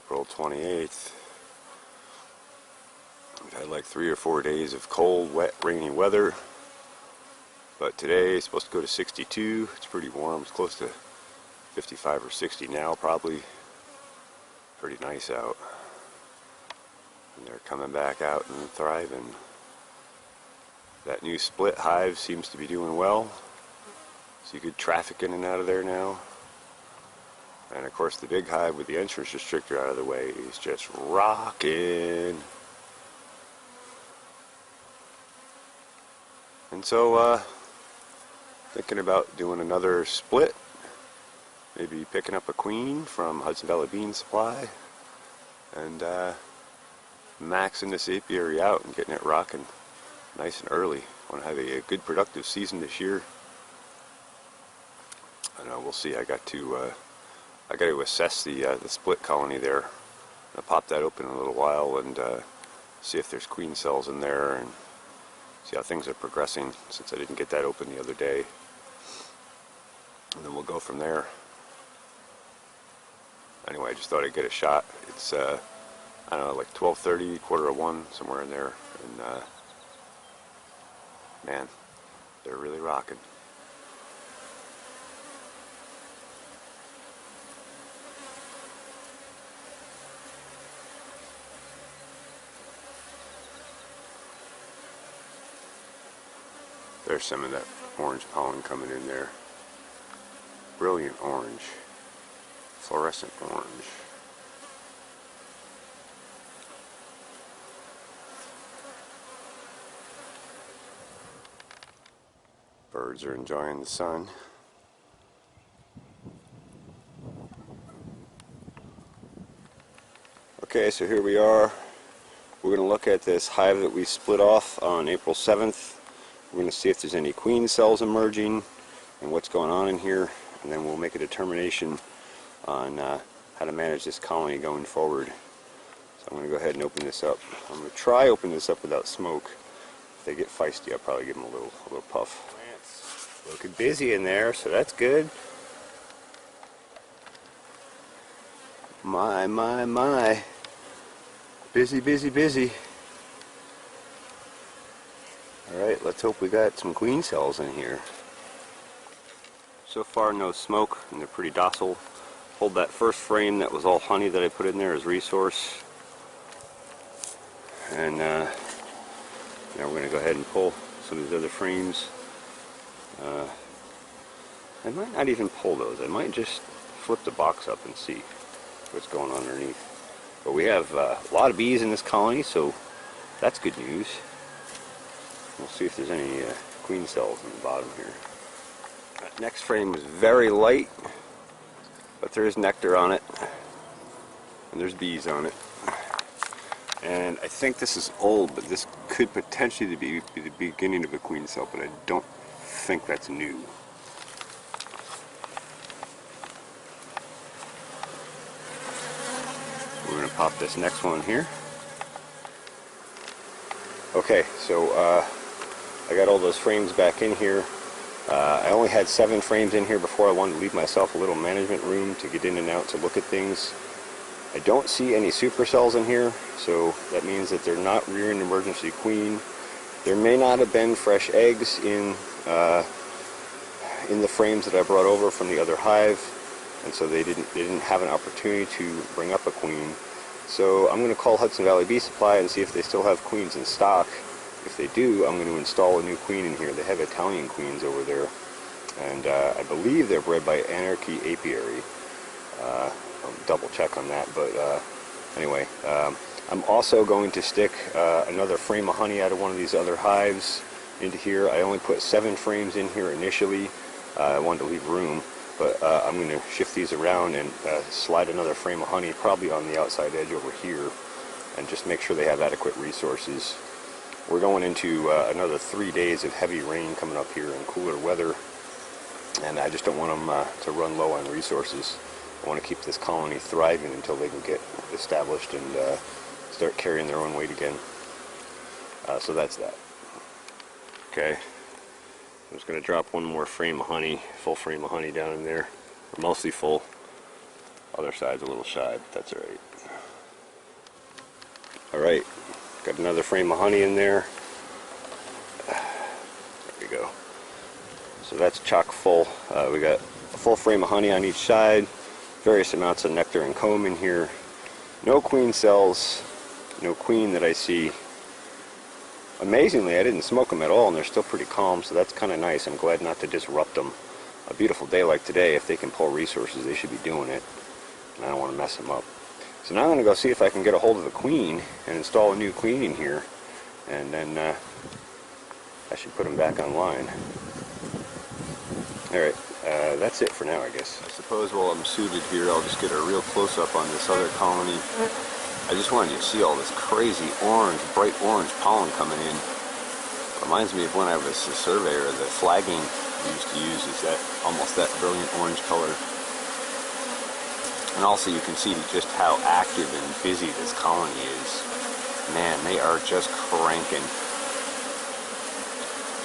April 28th. We've had like 3 or 4 days of cold, wet, rainy weather. But today it's supposed to go to 62. It's pretty warm. It's close to 55 or 60 now probably. Pretty nice out. And they're coming back out and thriving. That new split hive seems to be doing well. So good traffic in and out of there now. And of course the big hive with the entrance restrictor out of the way is just rocking. And so thinking about doing another split. Maybe picking up a queen from Hudson Valley Bee Supply and maxing this apiary out and getting it rocking nice and early. Want to have a good productive season this year. I know, we'll see. I got to assess the split colony there. I'll pop that open in a little while and see if there's queen cells in there and see how things are progressing, since I didn't get that open the other day. And then we'll go from there. Anyway, I just thought I'd get a shot. It's I don't know, like 12:30, 1:45, somewhere in there, and man, they're really rocking. There's some of that orange pollen coming in there. Brilliant orange. Fluorescent orange. Birds are enjoying the sun. Okay, so here we are. We're going to look at this hive that we split off on April 7th. We're going to see if there's any queen cells emerging and what's going on in here, and then we'll make a determination on how to manage this colony going forward. So I'm going to go ahead and open this up. I'm going to try open this up without smoke. If they get feisty, I'll probably give them a little puff. Plants looking busy in there, so that's good. My. Busy, busy, busy. Alright, let's hope we got some queen cells in here. So far no smoke, and they're pretty docile. Hold that first frame that was all honey that I put in there as resource. And now we're going to go ahead and pull some of these other frames. I might not even pull those. I might just flip the box up and see what's going on underneath. But we have a lot of bees in this colony, so that's good news. We'll see if there's any queen cells in the bottom here. That next frame was very light, but there is nectar on it, and there's bees on it. And I think this is old, but this could potentially be the beginning of a queen cell, but I don't think that's new. We're going to pop this next one here. Okay, so I got all those frames back in here. I only had 7 frames in here before. I wanted to leave myself a little management room to get in and out to look at things. I don't see any supercells in here, so that means that they're not rearing emergency queen. There may not have been fresh eggs in the frames that I brought over from the other hive, and so they didn't have an opportunity to bring up a queen. So I'm going to call Hudson Valley Bee Supply and see if they still have queens in stock. If they do, I'm going to install a new queen in here. They have Italian queens over there, and I believe they're bred by Anarchy Apiary. I'll double check on that, but anyway, I'm also going to stick another frame of honey out of one of these other hives into here. I only put 7 frames in here initially. I wanted to leave room, but I'm going to shift these around and slide another frame of honey probably on the outside edge over here, and just make sure they have adequate resources. We're going into another 3 days of heavy rain coming up here and cooler weather, and I just don't want them to run low on resources. I want to keep this colony thriving until they can get established and start carrying their own weight again. So that's that. Okay, I'm just going to drop one more frame of honey, full frame of honey down in there. Mostly full. Other side's a little shy, but that's alright. Alright, got another frame of honey in there. There we go. So that's chock full. We got a full frame of honey on each side, various amounts of nectar and comb in here. No queen cells, no queen that I see. Amazingly, I didn't smoke them at all, and they're still pretty calm, so that's kind of nice. I'm glad not to disrupt them. A beautiful day like today, if they can pull resources, they should be doing it, and I don't want to mess them up. So now I'm going to go see if I can get a hold of a queen and install a new queen in here, and then I should put them back online. Alright, that's it for now, I guess. I suppose while I'm suited here, I'll just get a real close-up on this other colony. I just wanted you to see all this crazy orange, bright orange pollen coming in. Reminds me of when I was a surveyor. The flagging we used to use is that almost that brilliant orange color. And also you can see just how active and busy this colony is. Man, they are just cranking.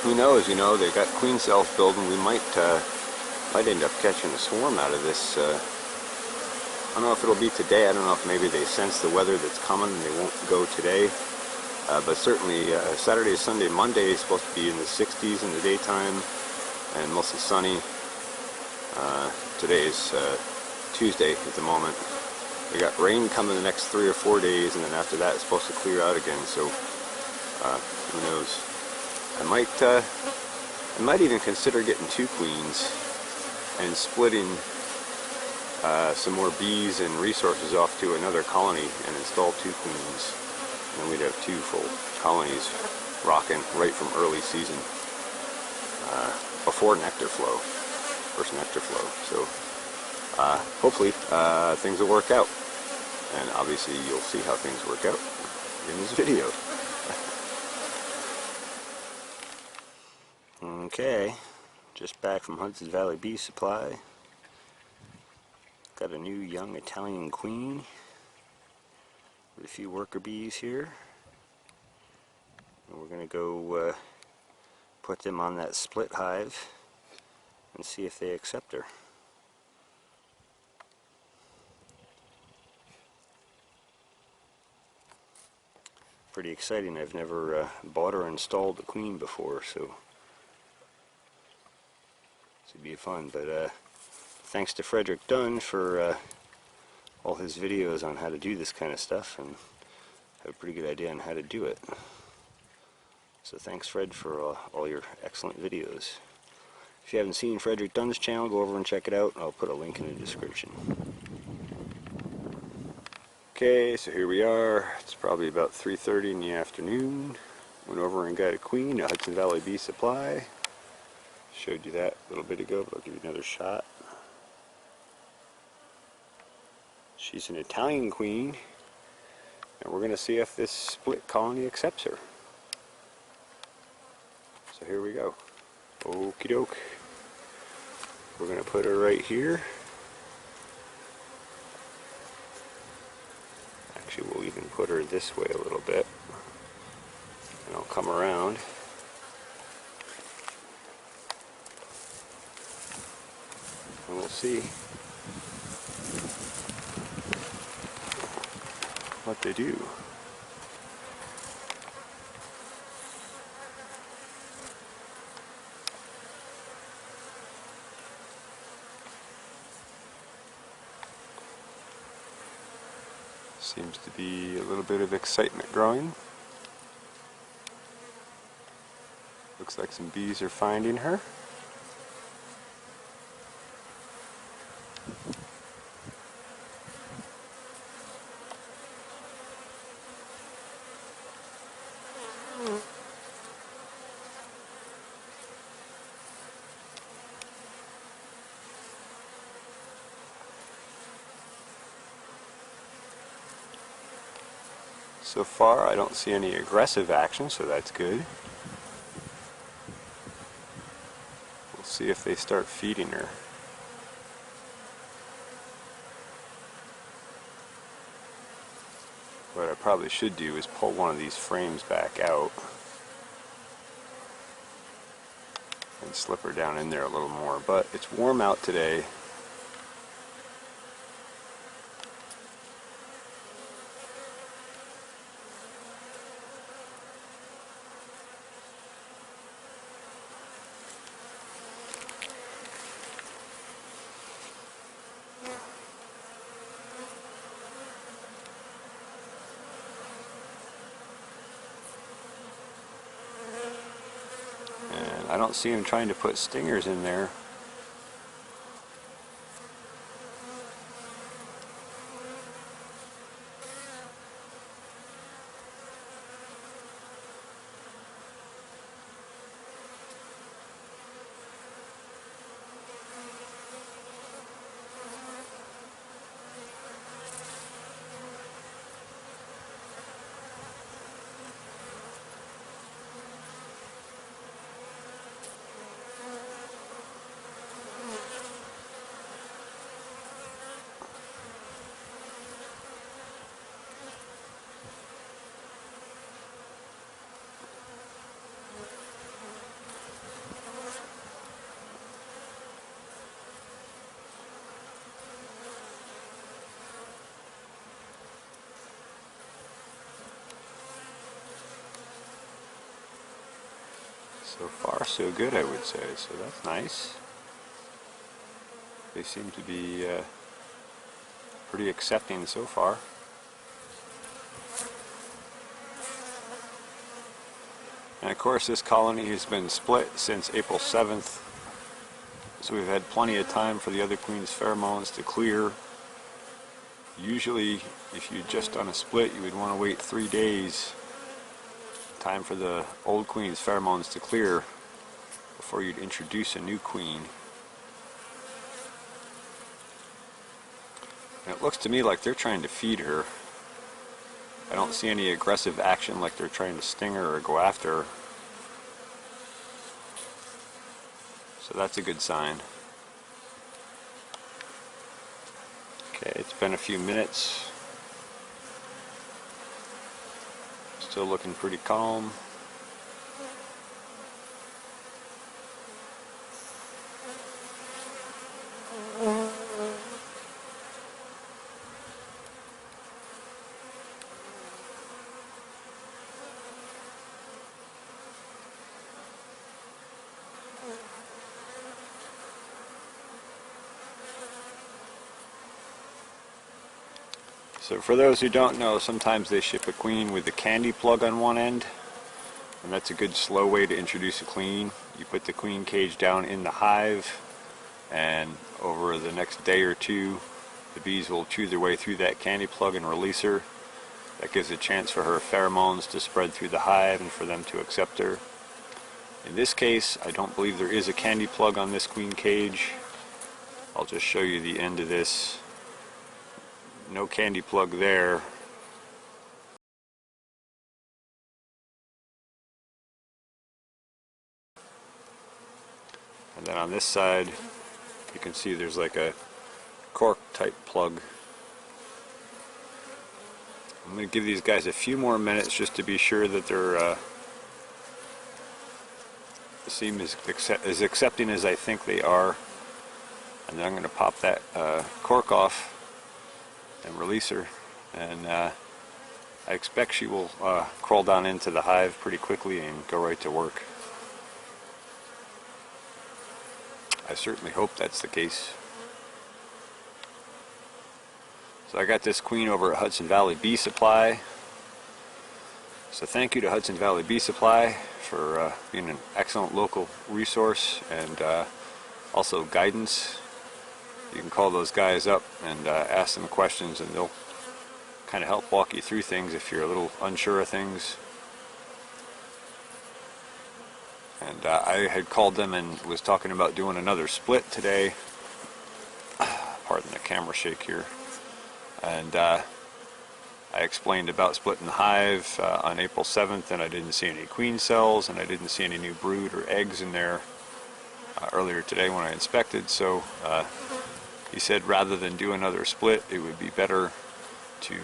Who knows, you know, they've got queen cells building. We might end up catching a swarm out of this. I don't know if it'll be today. I don't know if maybe they sense the weather that's coming and they won't go today. But certainly Saturday, Sunday, Monday is supposed to be in the 60s in the daytime and mostly sunny. Today is Tuesday at the moment. We got rain coming the next 3 or 4 days, and then after that it's supposed to clear out again. So who knows? I might even consider getting 2 queens and splitting some more bees and resources off to another colony and install 2 queens. And then we'd have 2 full colonies rocking right from early season, before nectar flow, first nectar flow. So hopefully things will work out, and obviously you'll see how things work out in this video. Okay, just back from Hudson Valley Bee Supply. Got a new young Italian queen with a few worker bees here, and we're going to go put them on that split hive and see if they accept her. Pretty exciting. I've never bought or installed a queen before, so this would be fun. But thanks to Frederick Dunn for all his videos on how to do this kind of stuff, and have a pretty good idea on how to do it. So thanks, Fred, for all your excellent videos. If you haven't seen Frederick Dunn's channel, go over and check it out. I'll put a link in the description. Okay, so here we are. It's probably about 3:30 in the afternoon. Went over and got a queen at Hudson Valley Bee Supply. Showed you that a little bit ago, but I'll give you another shot. She's an Italian queen, and we're going to see if this split colony accepts her. So here we go. Okie doke. We're going to put her right here. Actually, we'll even put her this way a little bit, and I'll come around. And we'll see what they do. Seems to be a little bit of excitement growing. Looks like some bees are finding her. So far, I don't see any aggressive action, so that's good. We'll see if they start feeding her. What I probably should do is pull one of these frames back out and slip her down in there a little more. But it's warm out today. don't see him trying to put stingers in there. So far, so good, I would say. So that's nice. They seem to be pretty accepting so far. And of course, this colony has been split since April 7th. So we've had plenty of time for the other queen's pheromones to clear. Usually, if you'd just done a split, you would want to wait 3 days. Time for the old queen's pheromones to clear before you'd introduce a new queen. And it looks to me like they're trying to feed her. I don't see any aggressive action like they're trying to sting her or go after her. So that's a good sign. Okay, it's been a few minutes. Still looking pretty calm. So for those who don't know, sometimes they ship a queen with a candy plug on one end, and that's a good slow way to introduce a queen. You put the queen cage down in the hive, and over the next day or two, the bees will chew their way through that candy plug and release her. That gives a chance for her pheromones to spread through the hive and for them to accept her. In this case, I don't believe there is a candy plug on this queen cage. I'll just show you the end of this. No candy plug there. And then on this side, you can see there's like a cork type plug. I'm going to give these guys a few more minutes just to be sure that they're seem as accepting as I think they are. And then I'm going to pop that cork off and release her, and I expect she will crawl down into the hive pretty quickly and go right to work. I certainly hope that's the case. So I got this queen over at Hudson Valley Bee Supply. So thank you to Hudson Valley Bee Supply for being an excellent local resource and also guidance. You can call those guys up and ask them questions, and they'll kind of help walk you through things if you're a little unsure of things. And I had called them and was talking about doing another split today. Pardon the camera shake here. And I explained about splitting the hive on April 7th, and I didn't see any queen cells, and I didn't see any new brood or eggs in there earlier today when I inspected. So he said rather than do another split, it would be better to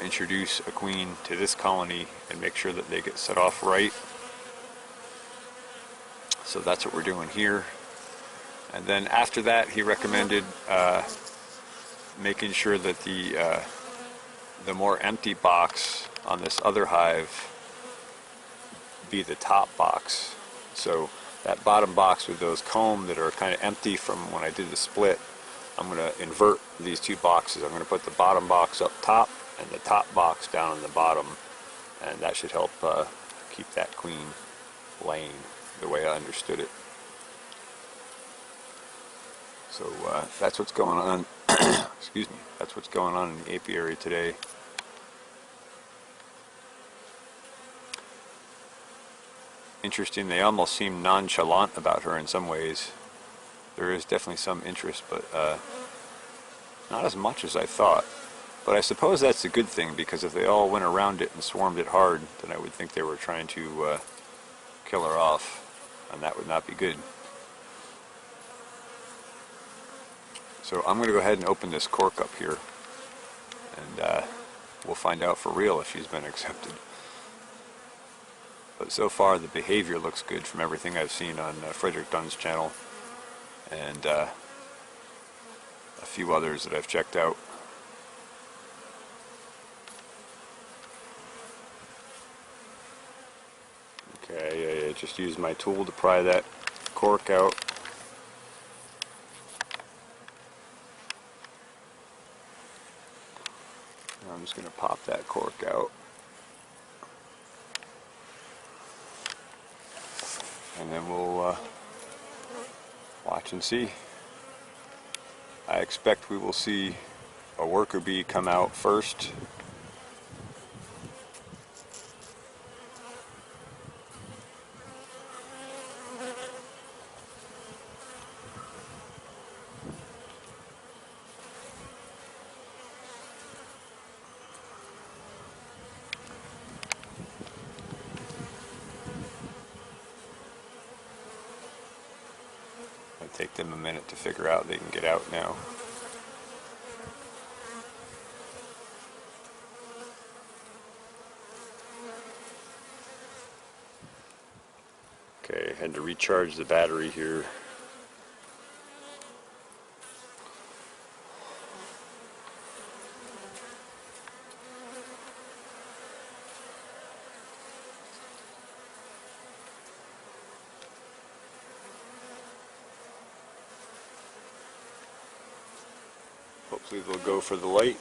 introduce a queen to this colony and make sure that they get set off right. So that's what we're doing here. And then after that, he recommended making sure that the more empty box on this other hive be the top box. So that bottom box with those comb that are kind of empty from when I did the split, I'm going to invert these two boxes. I'm going to put the bottom box up top and the top box down in the bottom, and that should help keep that queen laying the way I understood it. So that's what's going on. Excuse me. That's what's going on in the apiary today. Interesting. They almost seem nonchalant about her in some ways. There is definitely some interest, but not as much as I thought. But I suppose that's a good thing, because if they all went around it and swarmed it hard, then I would think they were trying to kill her off, and that would not be good. So I'm going to go ahead and open this cork up here, and we'll find out for real if she's been accepted. But so far the behavior looks good from everything I've seen on Frederick Dunn's channel, and a few others that I've checked out. Okay, I just used my tool to pry that cork out. I'm just going to pop that cork out. And then we'll watch and see. I expect we will see a worker bee come out first. It'll take them a minute to figure out they can get out now. Okay, had to recharge the battery here. Hopefully they'll go for the light.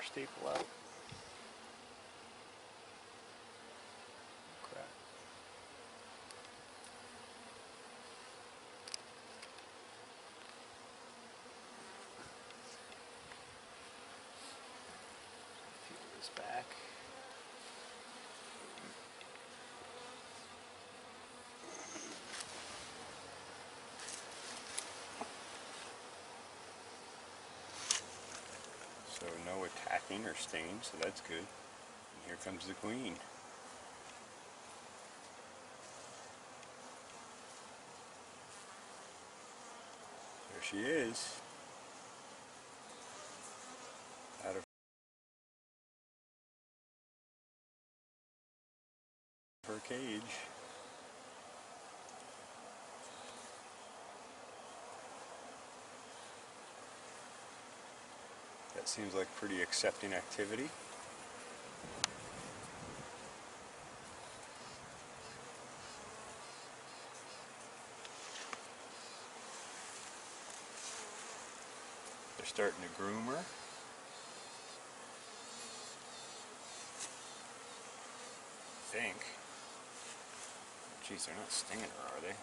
Staple out. Crap. Peel this back. So no attacking or stinging, so that's good. And here comes the queen. There she is. Out of her cage. That seems like pretty accepting activity. They're starting to groom her. I think. Geez, they're not stinging her, are they?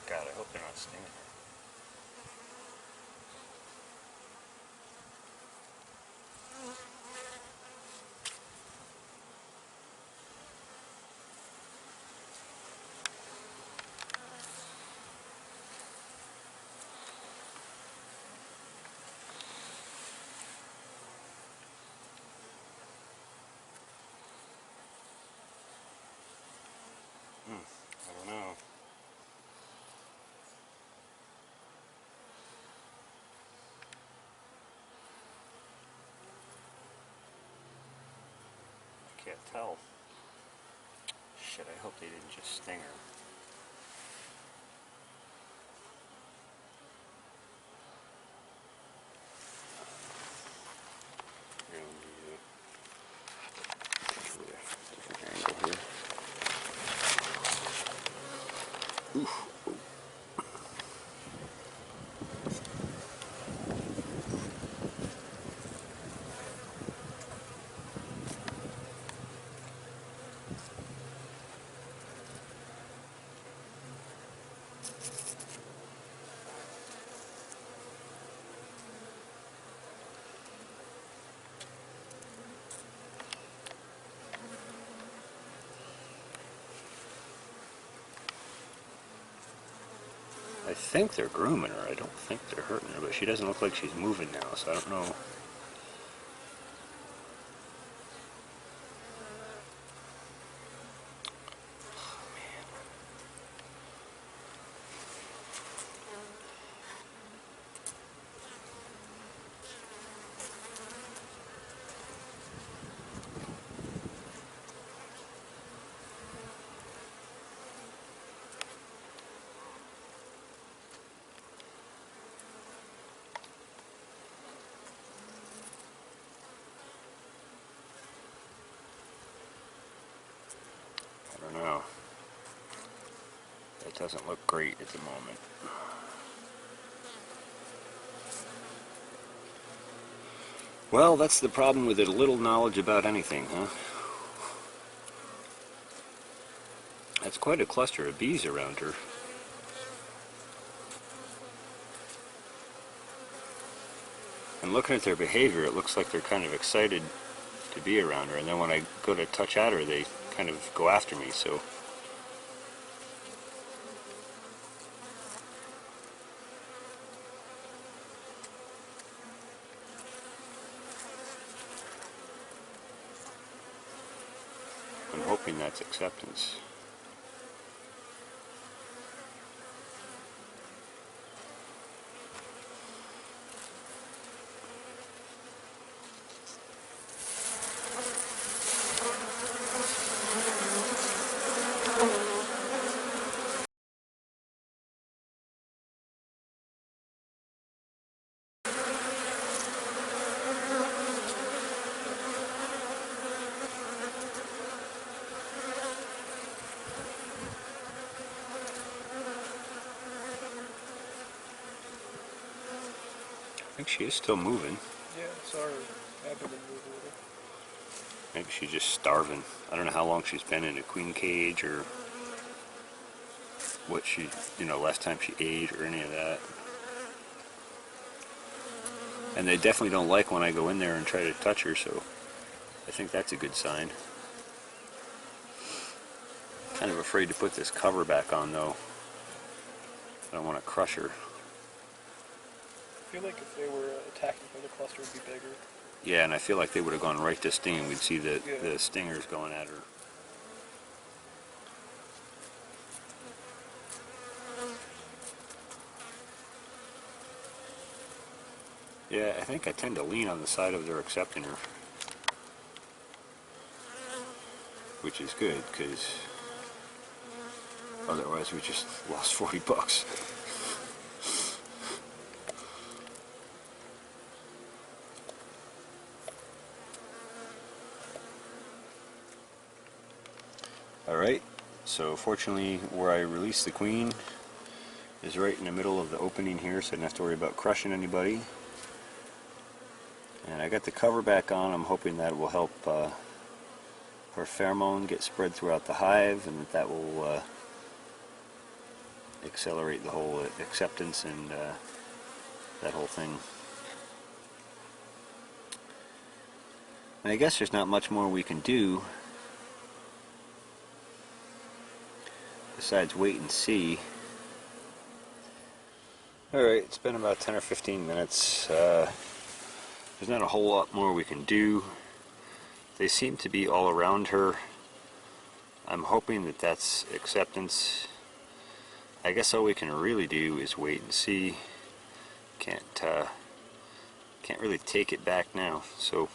God, I hope they're not stinging her. I don't know. I can't tell. Shit, I hope they didn't just sting her. Different angle here. Oof. I think they're grooming her. I don't think they're hurting her, but she doesn't look like she's moving now, so I don't know. I don't know. It doesn't look great at the moment. Well, that's the problem with a little knowledge about anything, huh? That's quite a cluster of bees around her. And looking at their behavior, it looks like they're kind of excited to be around her, and then when I go to touch at her, they kind of go after me, so... I'm hoping that's acceptance. I think she is still moving. Yeah, sorry. Abdomen move a little. Maybe she's just starving. I don't know how long she's been in a queen cage or what she, last time she ate or any of that. And they definitely don't like when I go in there and try to touch her, so I think that's a good sign. Kind of afraid to put this cover back on though. I don't want to crush her. I feel like if they were attacking from the cluster, it would be bigger. Yeah, and I feel like they would have gone right to sting. We'd see the stingers going at her. Yeah, I think I tend to lean on the side of their accepting her. Which is good, because otherwise we just lost 40 bucks. Alright, so fortunately where I released the queen is right in the middle of the opening here, so I don't have to worry about crushing anybody. And I got the cover back on. I'm hoping that will help her pheromone get spread throughout the hive, and that will accelerate the whole acceptance and that whole thing. And I guess there's not much more we can do besides wait and see. Alright, it's been about 10 or 15 minutes. There's not a whole lot more we can do. They seem to be all around her. I'm hoping that that's acceptance. I guess all we can really do is wait and see. Can't really take it back now. So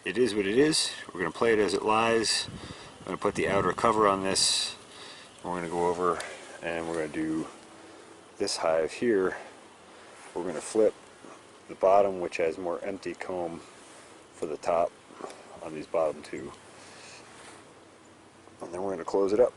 it is what it is. We're going to play it as it lies. I'm going to put the outer cover on this. We're going to go over and we're going to do this hive here. We're going to flip the bottom, which has more empty comb, for the top on these bottom two. And then we're going to close it up.